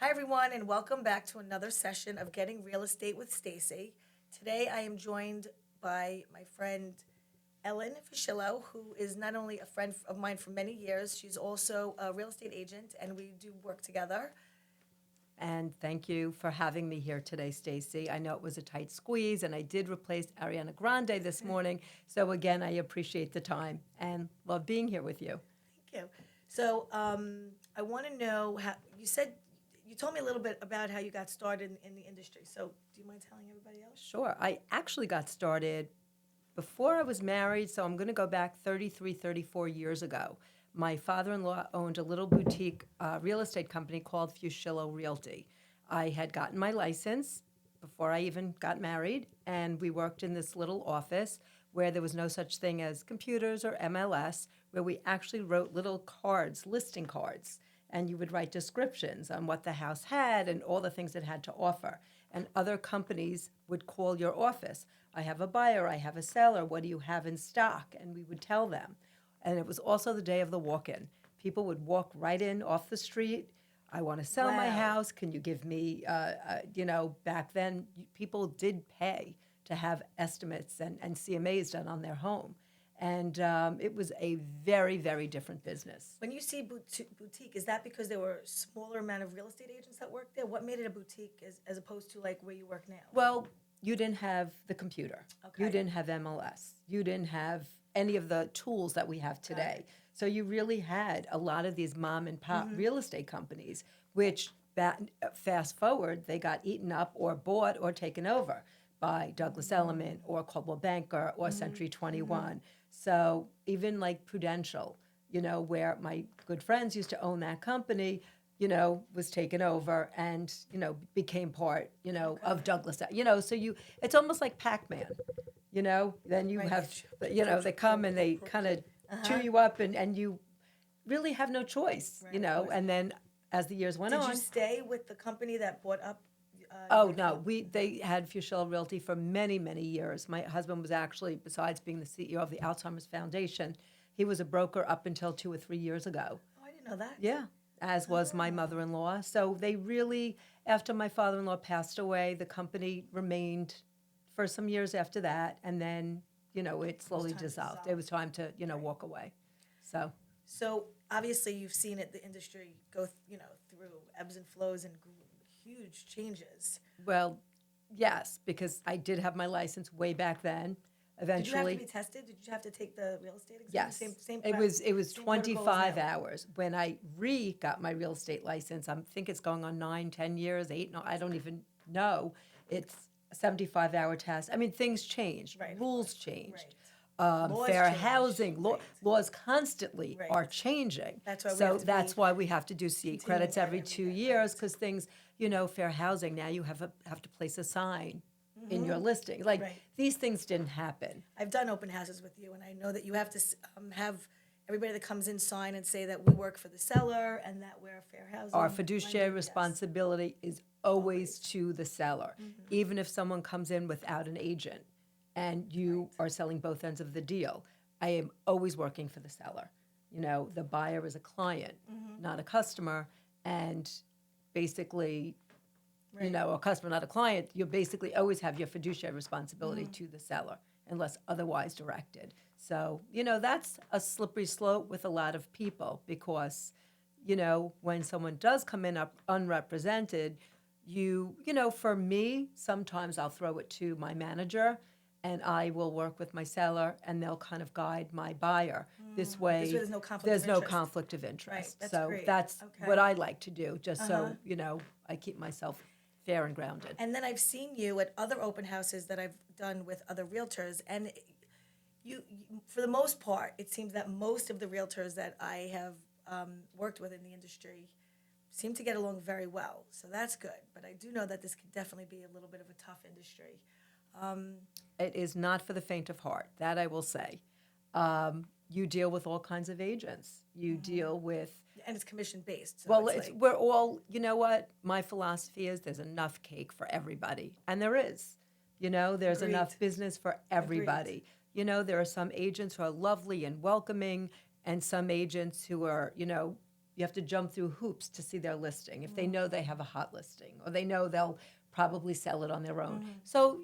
Hi, everyone, and welcome back to another session of Getting Real Estate with Stacey. Today, I am joined by my friend Ellen Fuschillo, who is not only a friend of mine for many years, she's also a real estate agent, and we do work together. And thank you for having me here today, Stacey. I know it was a tight squeeze, and I did replace Ariana Grande this morning. So again, I appreciate the time and love being here with you. Thank you. So, I want to know how you told me a little bit about how you got started in the industry. So, do you mind telling everybody else? Sure. I actually got started before I was married, so I'm going to go back 33, 34 years ago. My father-in-law owned a little boutique real estate company called Fuschillo Realty. I had gotten my license before I even got married, and we worked in this little office where there was no such thing as computers or MLS, where we actually wrote little cards, listing cards, and you would write descriptions on what the house had and all the things it had to offer. And other companies would call your office. I have a buyer, I have a seller, what do you have in stock? And we would tell them. And it was also the day of the walk-in. People would walk right in off the street. I want to sell my Wow. house. Can you give me, back then, people did pay to have estimates and CMAs done on their home. And it was a very, very different business. When you see boutique, is that because there were a smaller amount of real estate agents that worked there? What made it a boutique as opposed to like where you work now? Well, you didn't have the computer. Okay. You didn't have MLS. You didn't have any of the tools that we have today. So you really had a lot of these mom and pop real estate companies, which fast forward, they got eaten up or bought or taken over by Douglas Elliman or Coldwell Banker or Century 21. So even like Prudential, where my good friends used to own that company, was taken over and, became part, of Douglas. So it's almost like Pac-Man, then you Right, have, they they come and they kind of chew you up and you really have no choice, Right, of course. and then as the years went Did on. you stay with the company that bought up? Oh, your no, company? they had Fuschillo Realty for many, many years. My husband was actually, besides being the CEO of the Alzheimer's Foundation, he was a broker up until 2 or 3 years ago. Oh, I didn't know that. Yeah, as was my mother-in-law. So they really, after my father-in-law passed away, the company remained for some years after that, and then, it slowly time to dissolved. dissolve. It was time to, walk away. So, So obviously you've seen it, the industry go, through ebbs and flows and huge changes. well, yes, because I did have my license way back then. Did you have to Eventually, be tested? Did you have to take the real estate exam? yes. Same. It was same protocol as 25 now. hours. When I got my real estate license, I think it's going on 9, 10 years, 8, no, I don't even know. It's a 75-hour test. I mean, things changed. Right, of Rules course. changed. Right. Laws Fair change, housing, right. laws constantly Right. are changing. That's why we so have to that's be why we have to do CE continuing credits that every every 2 year, years right. because things, fair housing, now you have to place a sign in your listing. Like, Right. these things didn't happen. I've done open houses with you, and I know that you have to have everybody that comes in sign and say that we work for the seller and that we're a fair housing. Our fiduciary lender. Yes. responsibility is always to the seller, even if someone comes in without an agent and you are selling both ends of the deal. I am always working for the seller. The buyer is a client, not a customer, and basically, a customer, not a client, you basically always have your fiduciary responsibility to the seller unless otherwise directed. So, that's a slippery slope with a lot of people because, when someone does come in up unrepresented, for me, sometimes I'll throw it to my manager and I will work with my seller and they'll kind of guide my buyer. This way, there's no conflict of there's no interest. conflict of interest. that's so great. that's Okay. what I like to do, just so, I keep myself fair and grounded. And then I've seen you at other open houses that I've done with other realtors, and you for the most part, it seems that most of the realtors that I have worked with in the industry seem to get along very well. So that's good. But I do know that this could definitely be a little bit of a tough industry. It is not for the faint of heart, that I will say. You deal with all kinds of agents. You deal with And it's commission based. So Well, it's like, we're all, you know what? My philosophy is there's enough cake for everybody. And there is. There's Agreed. enough business for everybody. There are some agents who are lovely and welcoming, and some agents who are, you have to jump through hoops to see their listing. If they know they have a hot listing, or they know they'll probably sell it on their own. So,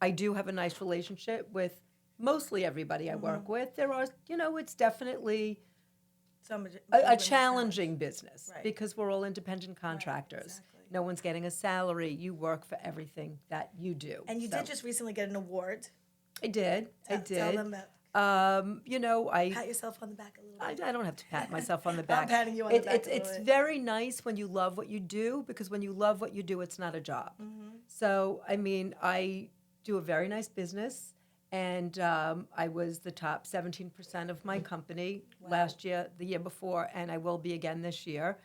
I do have a nice relationship with mostly everybody I work with. There are, it's definitely a challenging business Right. because we're all independent contractors. exactly. No one's getting a salary. You work for everything that you do. And you So, did just recently get an award. I did. I did. Tell them that. Pat yourself on the back a little bit. I don't have to pat myself on the back. I'm patting you on the back It's a little bit. very nice when you love what you do, because when you love what you do, it's not a job. So, I do a very nice business, and I was the top 17% of my company last year, the year before, and I will be again this year.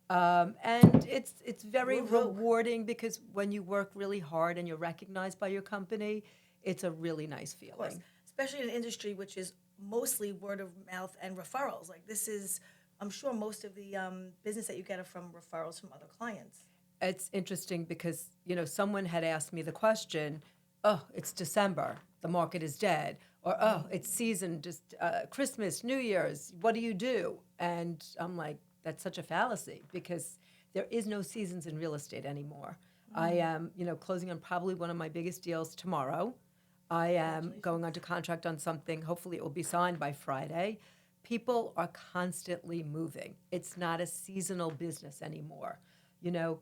And it's very Woo-hoo. rewarding, because when you work really hard and you're recognized by your company, it's a really nice Of course, feeling. especially in an industry which is mostly word of mouth and referrals. Like this is, I'm sure most of the business that you get are from referrals from other clients. It's interesting because, someone had asked me the question, oh, it's December, the market is dead, or oh, it's season, just Christmas, New Year's, what do you do? And I'm like, that's such a fallacy, because there is no seasons in real estate anymore. I am, closing on probably one of my biggest deals tomorrow. I am going under contract on something. Hopefully it will be signed by Friday. People are constantly moving. It's not a seasonal business anymore.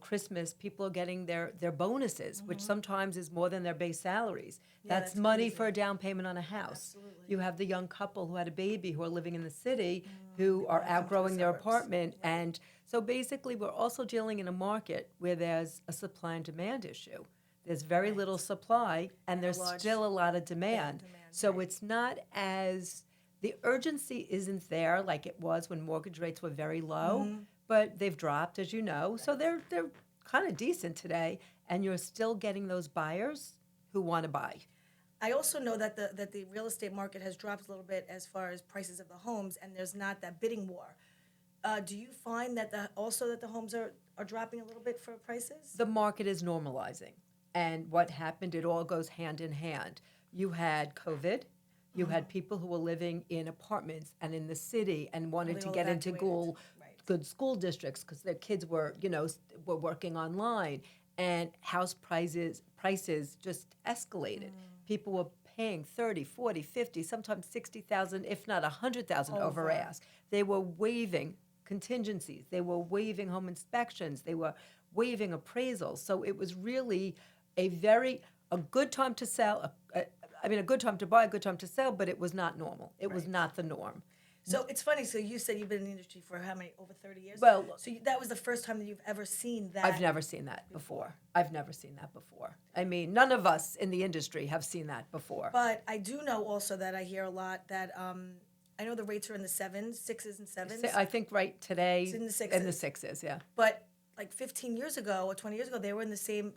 Christmas, people are getting their bonuses, which sometimes is more than their base salaries. That's that's money crazy. for a down payment on a house. Absolutely. You have the young couple who had a baby who are living in the city, who are wanna come to the outgrowing their suburbs. apartment. And so basically, we're also dealing in a market where there's a supply and demand issue. There's very little supply, and there's large still a lot of demand. demand, So right. it's not as, the urgency isn't there like it was when mortgage rates were very low, but they've dropped, as you know. So they're kind of decent today, and you're still getting those buyers who want to buy. I also know that the real estate market has dropped a little bit as far as prices of the homes, and there's not that bidding war. Do you find that the homes are dropping a little bit for prices? The market is normalizing. And what happened, it all goes hand in hand. You had COVID. You had people who were living in apartments and in the city and wanted They to all get into evacuated. Right. good school districts because their kids were, were working online. And house prices just escalated. People were paying 30, 40, 50, sometimes 60,000, if not 100,000 over ask. They were waiving contingencies. They were waiving home inspections. They were waiving appraisals. So it was really a good time to sell, a good time to buy, a good time to sell, but it was not normal. It was not the norm. So it's funny. So you said you've been in the industry for how many? Over 30 years? Well, so that was the first time that you've ever seen that? I've never seen that before. None of us in the industry have seen that before. But I do know also that I hear a lot that I know the rates are in the sixes and sevens. I think right today, It's in the sixes. in the sixes, yeah. But like 15 years ago or 20 years ago, they were in the same.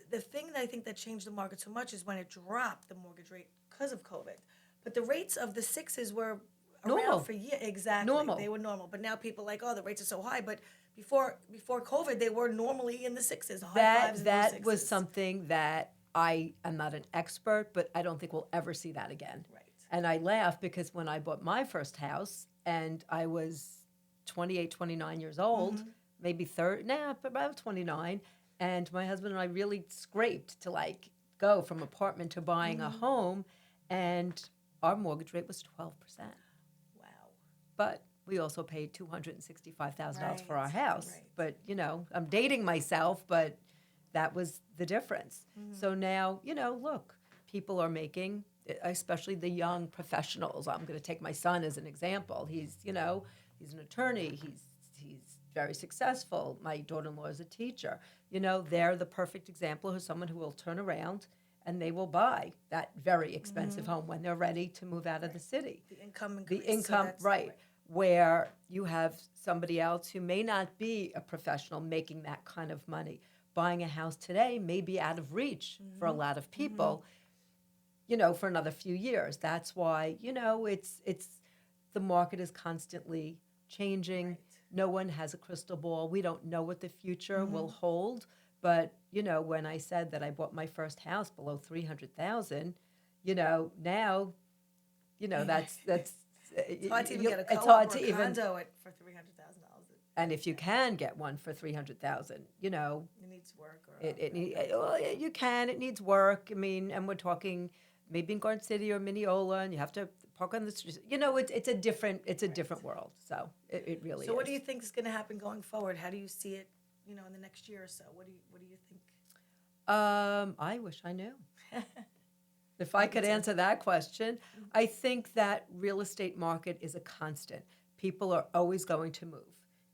The thing that I think that changed the market so much is when it dropped the mortgage rate because of COVID. But the rates of the sixes were Normal. around for years. Exactly. Normal. They were normal. But now people are like, oh, the rates are so high. But before COVID, they were normally in the sixes, high fives and low That sixes. was something that I am not an expert, but I don't think we'll ever see that again. Right. And I laugh because when I bought my first house and I was 28, 29 years old, maybe 30, about 29, and my husband and I really scraped to go from apartment to buying a home, and our mortgage rate was 12%. Wow. But we also paid $265,000 for our Right, house. right. But, I'm dating myself, but that was the difference. So now, look, people are making, especially the young professionals. I'm going to take my son as an example. He's an attorney. He's very successful. My daughter-in-law is a teacher. They're the perfect example of someone who will turn around and they will buy that very expensive home when they're ready to move out of the city. The income The increase. so income, that's- right, where you have somebody else who may not be a professional making that kind of money. Buying a house today may be out of reach for a lot of people, for another few years. That's why, it's the market is constantly changing. Right. No one has a crystal ball. We don't know what the future will hold. But, when I said that I bought my first house below 300,000, now, that's It's hard to even get a it's co-op hard or to a even, condo for $300,000. and if you can get one for 300,000, It needs work or you can. It needs work. I mean, and we're talking maybe in Garden City or Mineola, and you have to park on the street. It's a different world. So it really So is. what do you think is going to happen going forward? How do you see it, in the next year or so? What do you think? I wish I knew. If I could answer that question, I think that real estate market is a constant. People are always going to move.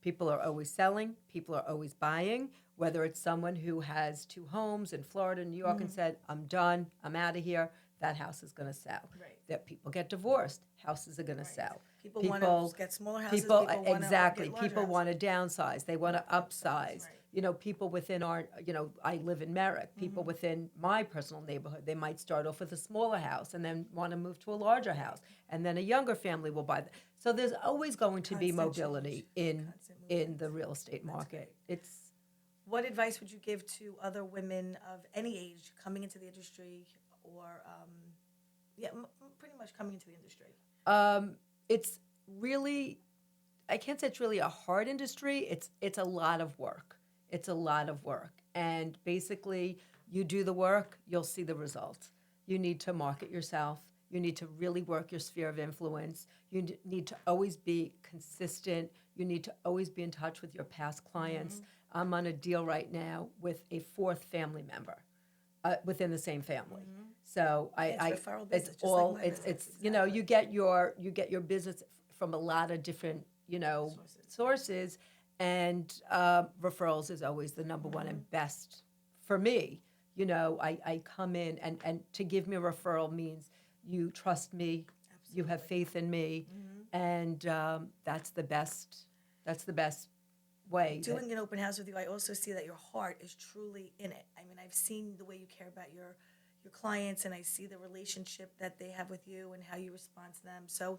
People are always selling. People are always buying, whether it's someone who has 2 homes in Florida, New York, and said, I'm done, I'm out of here, that house is going to sell. Right. That people get divorced, houses are going to sell. People want to get smaller houses. People want exactly. to get larger People houses. want to downsize. They want to upsize. Right. People within our, I live in Merrick. People within my personal neighborhood, they might start off with a smaller house and then want to move to a larger house, and then a younger family will buy that. So there's always going to be Constant mobility change. in the real estate market. What advice would you give to other women of any age coming into the industry, or pretty much coming into the industry? It's really, I can't say it's really a hard industry. It's a lot of work. It's a lot of work. And basically, you do the work, you'll see the results. You need to market yourself. You need to really work your sphere of influence. You need to always be consistent. You need to always be in touch with your past clients. I'm on a deal right now with a 4th family member within the same family. So referral business, it's just all like my business, it's exactly. you get your business from a lot of different sources, and referrals is always the number one and best for me. I come in, and to give me a referral means you trust me, you have faith in me, and that's the best way. Doing an open house with you, I also see that your heart is truly in it. I mean, I've seen the way you care about your clients, and I see the relationship that they have with you and how you respond to them. So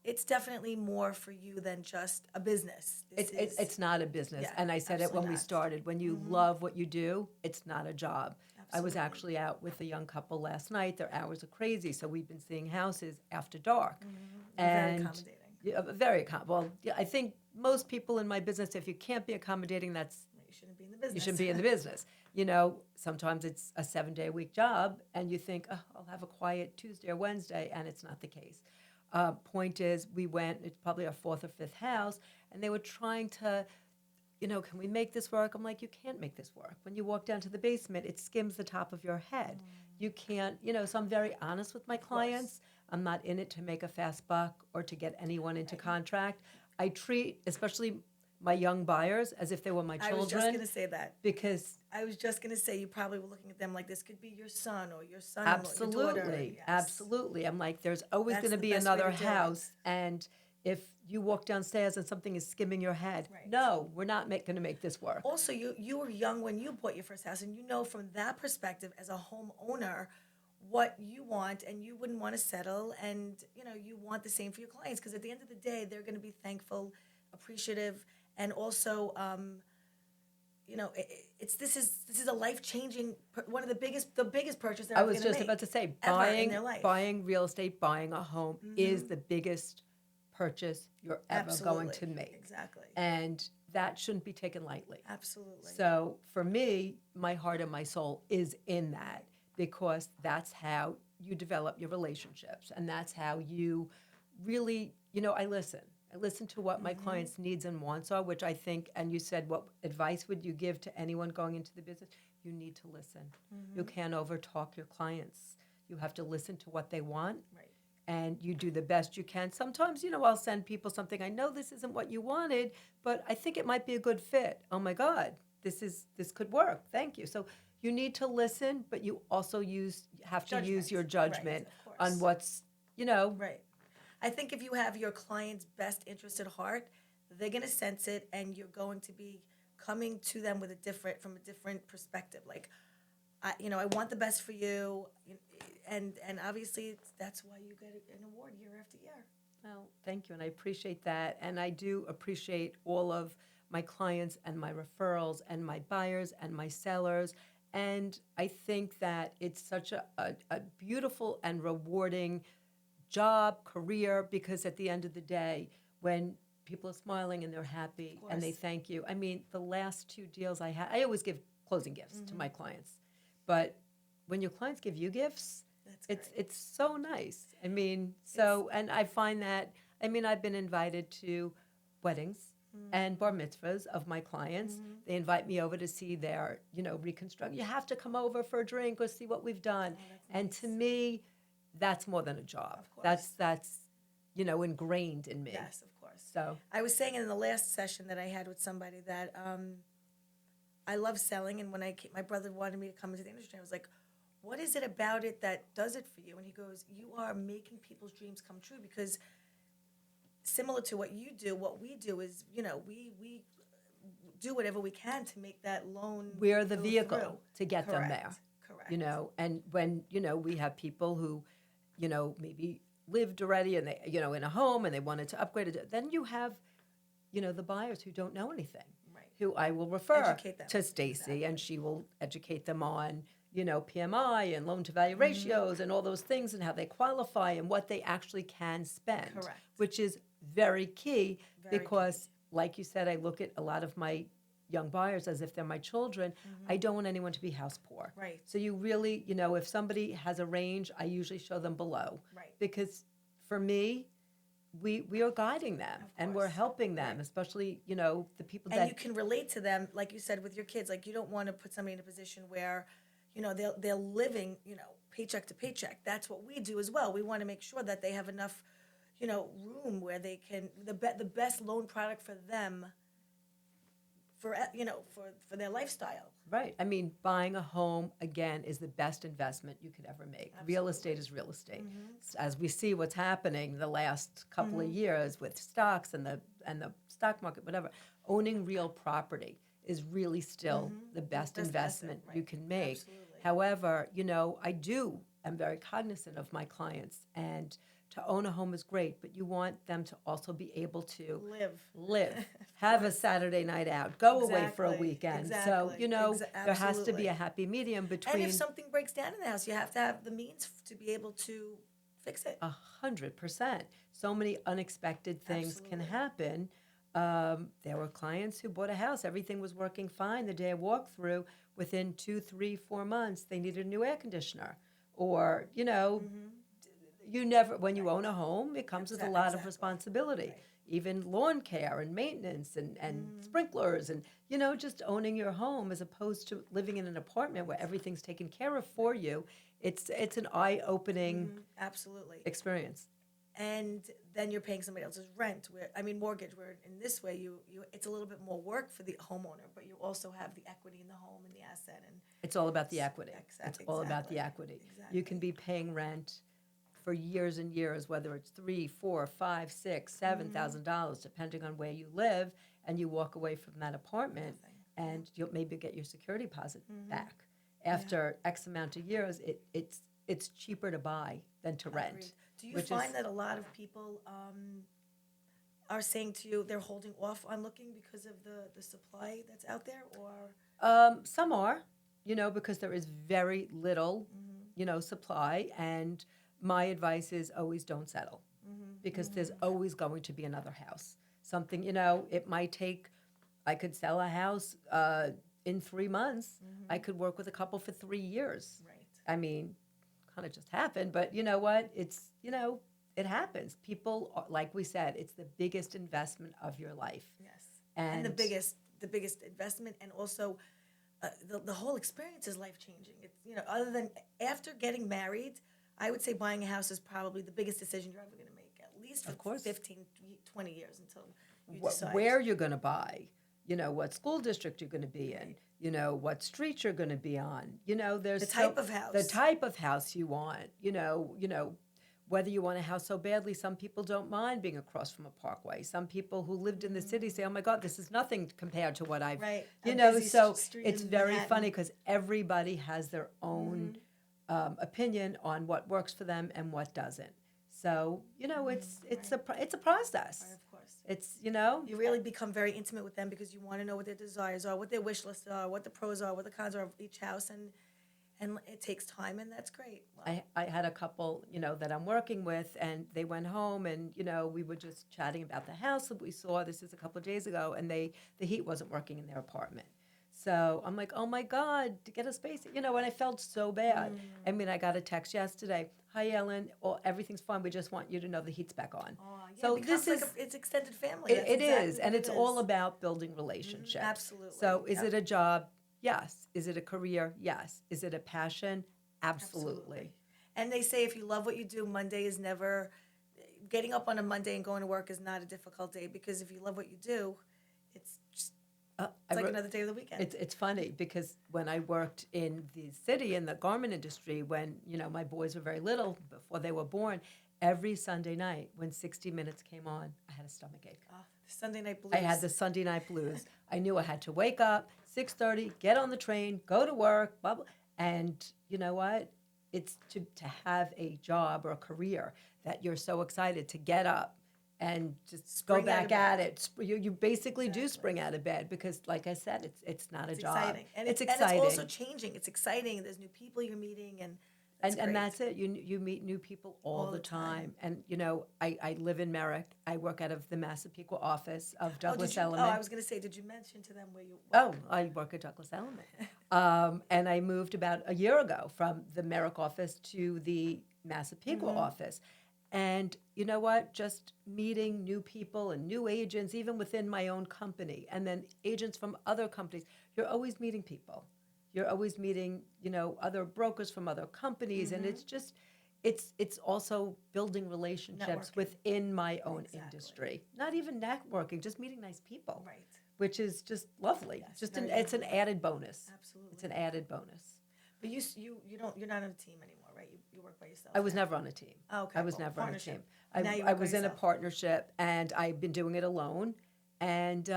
it's definitely more for you than just a business. It's not a business, Yeah, and I said it when we absolutely not. started. When you love what you do, it's not a job. I was Absolutely. actually out with a young couple last night. Their hours are crazy, so we've been seeing houses after dark. Very accommodating. Yeah, well, yeah, I think most people in my business, if you can't be accommodating, You shouldn't be in the business. you shouldn't be in the business. Sometimes it's a 7-day-a-week job, and you think, oh, I'll have a quiet Tuesday or Wednesday, and it's not the case. Point is, we went, it's probably our 4th or 5th house, and they were trying to, can we make this work? I'm like, you can't make this work. When you walk down to the basement, it skims the top of your head. You can't, so I'm very honest with my clients. I'm not in it to make a fast buck or to get anyone into contract. I treat, especially my young buyers, as if they were my children. I was just going to say that. Because I was just going to say, you probably were looking at them like this could be your son or your son-in-law, absolutely, your daughter. Yes. absolutely. I'm like, there's always That's going to the be best way another to do it. house, and if you walk downstairs and something is skimming your head, Right. no, we're not going to make this work. Also, you were young when you bought your first house, and from that perspective as a homeowner what you want, and you wouldn't want to settle, and you want the same for your clients, because at the end of the day they're going to be thankful, appreciative, and also this is a life-changing, one of the biggest purchase they're I ever was gonna just make, about to say, ever in their life. buying real estate, buying a home is the biggest purchase you're ever going to Absolutely. make. Exactly. And that shouldn't be taken lightly. Absolutely. So for me, my heart and my soul is in that, because that's how you develop your relationships, and that's how you really, I listen. I listen to what my clients' needs and wants are, which I think, and you said, what advice would you give to anyone going into the business? You need to listen. You can't overtalk your clients. You have to listen to what they want. Right. And you do the best you can. Sometimes, I'll send people something, I know this isn't what you wanted, but I think it might be a good fit. Oh my God, this could work. Thank you. So you need to listen, but you also have to use your judgment Right, of on course. what's, Right. I think if you have your client's best interest at heart, they're going to sense it, and you're going to be coming to them from a different perspective. Like, I want the best for you, and obviously that's why you get an award year after year. Well, thank you, and I appreciate that. And I do appreciate all of my clients and my referrals and my buyers and my sellers. And I think that it's such a beautiful and rewarding job, career, because at the end of the day, when people are smiling and they're happy and they course. thank you. I mean, the last 2 deals I had, I always give closing gifts to my clients. But when your clients give you gifts, That's great. it's so nice. I mean, so, and I find that, I mean, I've been invited to weddings and bar mitzvahs of my clients. They invite me over to see their, reconstruct. You have to come over for a drink or see what we've done. And to me, that's more than a job. Of course. That's ingrained in me. Yes, of course. So I was saying in the last session that I had with somebody that I love selling, and when my brother wanted me to come into the industry, I was like, what is it about it that does it for you? And he goes, you are making people's dreams come true, because similar to what you do, what we do is, we do whatever we can to make that loan we're the go vehicle through. to get them there. Correct. And when, we have people who, maybe lived already and they, in a home and they wanted to upgrade it, then you have, the buyers who don't know anything, Right. who I will refer Educate them. to Stacey, Exactly. and she will educate them on, PMI and loan to value ratios and all those things and how they qualify and what they actually can spend. Correct. Which is very key Very because, like you said, I look at a lot of my young buyers as if they're my children. I don't want anyone to be house poor. Right. So you really, if somebody has a range, I usually show them below. Right. Because for me, we are guiding them and we're course. helping them, especially, the people And that you can relate to them, like you said, with your kids. Like, you don't want to put somebody in a position where, they're living, paycheck to paycheck. That's what we do as well. We want to make sure that they have enough, room where they can, the best loan product for them, for their lifestyle. Right. I mean, buying a home, again, is the best investment you could ever make. Real estate is real estate. As we see what's happening the last couple of years with stocks and the stock market, whatever, owning real property is really still the best Best investment asset, you right. can make. Absolutely. However, I'm very cognizant of my clients, and to own a home is great, but you want them to also be able to live, have a Saturday night out, go away for a Exactly, weekend. exactly, So, there has to be absolutely. a happy medium And between if something breaks down in the house, you have to have the means to be able to fix it. 100%. So many unexpected things can Absolutely. happen. There were clients who bought a house, everything was working fine the day I walked through. Within 2, 3, 4 months, they needed a new air conditioner. Or, you never, when you own a home, it comes with a lot of Exactly. responsibility. Right. Even lawn care and maintenance and sprinklers and, just owning your home as opposed to living in an apartment where everything's taken care of for you. It's an eye-opening Absolutely. experience. And then you're paying somebody else's rent, mortgage, where in this way you it's a little bit more work for the homeowner, but you also have the equity in the home and the asset. And It's all about the equity. It's all about the Exactly. equity. You can be paying rent for years and years, whether it's $3, $4, $5, $6, $7,000, depending on where you live, and you walk away from that apartment, and you'll maybe get your security deposit back. After X amount of years, it's cheaper to buy than to rent. Agreed. Do you which find is- that a lot of people are saying to you they're holding off on looking because of the supply that's out there, or Some are, because there is very little, supply. And my advice is always don't settle, because there's always going to be another house. Something, it might take, I could sell a house in 3 months. I could work with a couple for 3 years. right? I mean, kind of just happened, but you know what? It's, it happens. People, like we said, it's the biggest investment of your life. Yes. And And the biggest investment, and also the whole experience is life changing. It's other than after getting married, I would say buying a house is probably the biggest decision you're ever going to make, at least for Of course. 15, 20 years until you decide. Where you're going to buy, what school district you're going to be in, what street you're going to be on. There's The type of house. the type of house you want. Whether you want a house so badly. Some people don't mind being across from a parkway. Some people who lived in the city say, "Oh my God, this is nothing compared to what I've." Right. You A know, busy so street it's in very Manhattan. funny because everybody has their own opinion on what works for them and what doesn't. So it's a process. Right, of course. It's You really become very intimate with them because you want to know what their desires are, what their wish lists are, what the pros are, what the cons are of each house, and And it takes time, and that's great. Wow. I had a couple, that I'm working with, and they went home, and we were just chatting about the house that we saw. This is a couple of days ago, and the heat wasn't working in their apartment. So I'm like, oh my God, to get a space, and I felt so bad. I mean, I got a text yesterday. Hi, Ellen. Everything's fine. We just want you to know the heat's back on. Oh, yeah, So it becomes this like is it's extended family. it, That's it exactly is, what and it's it all is. about building relationships. Absolutely. So is Yep. it a job? Yes. Is it a career? Yes. Is it a passion? Absolutely. And they say if you love what you do, Monday is never getting up on a Monday and going to work is not a difficult day, because if you love what you do, it's just it's like another day of the weekend. It's funny because when I worked in the city in the garment industry, when my boys were very little before they were born, every Sunday night when 60 Minutes came on, I had a stomach ache. The Sunday night blues. I had the Sunday night blues. I knew I had to wake up 6:30, get on the train, go to work, blah blah. And you know what? It's to have a job or a career that you're so excited to get up and just Spring go out of back at bed. it. You basically do spring out of bed because, like I said, it's not a job. Exciting. And it's And exciting. it's also changing. It's exciting. There's new people you're meeting, and And that's it. You meet new people all the time. And I live in Merrick. I work out of the Massapequa office of Douglas Elliman. I was going to say, did you mention to them where you work? Oh, I work at Douglas Elliman. And I moved about a year ago from the Merrick office to the Massapequa office. And you know what? Just meeting new people and new agents, even within my own company, and then agents from other companies. You're always meeting people. You're always meeting, other brokers from other companies, and it's just, it's also building relationships Networking. within my own Exactly. industry. Not even networking, just meeting nice people, Right. which is just lovely. Yes, Just very it's an added bonus. Absolutely. It's an added bonus. But you're not on a team anymore, right? You work by yourself. I was never on a team. Oh, okay. I was Well, never on a partnership. team. Now you I work by was in a yourself. partnership, and I've been doing it alone, and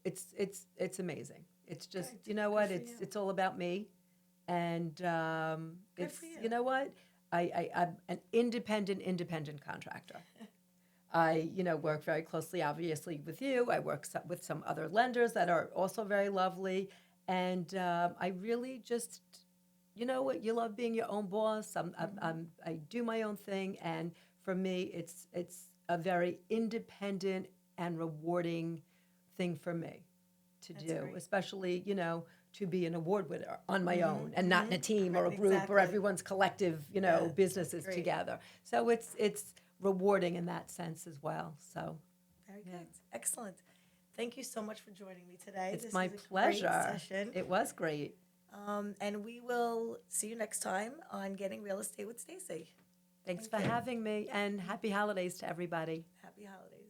it's amazing. It's just Good. you know what? Good for you. It's all about me, and it's for you. you know what? I'm an independent contractor. I work very closely, obviously, with you. I work with some other lenders that are also very lovely, and I really just. You know what? You love being your own boss. I do my own thing, and for me, it's a very independent and rewarding thing for me to That's do, great. especially to be an award winner on my own and not in a team or a Right, group exactly. or everyone's collective businesses great. together. So it's rewarding in that sense as well. So Very good. Excellent. Thank you so much for joining me today. it's This my was a great pleasure. session. It was great. And we will see you next time on Getting Real Estate with Stacey. Thanks Thank for you. having me, and happy holidays to everybody. Happy holidays.